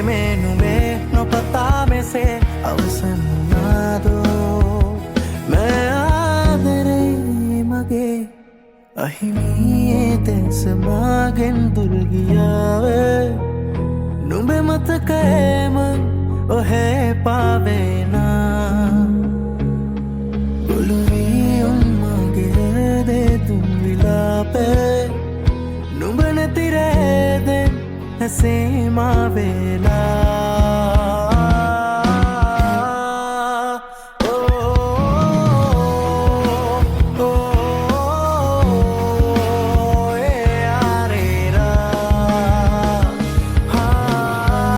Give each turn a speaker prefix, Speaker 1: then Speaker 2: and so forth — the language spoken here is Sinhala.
Speaker 1: में नुमे न पता में से අවසන් වුණාදෝ मैं ආදරේ මගේ අහිමියේ තෙන්ස මාගෙන් දුර ගියාවේ නුඹේ මතකයේම ඔහේ පාවෙනා ගොළුවී උම්මගේ දේ තුන් විලාපේ නුඹ නැතිරේදෙන් හැසීමා වෙලා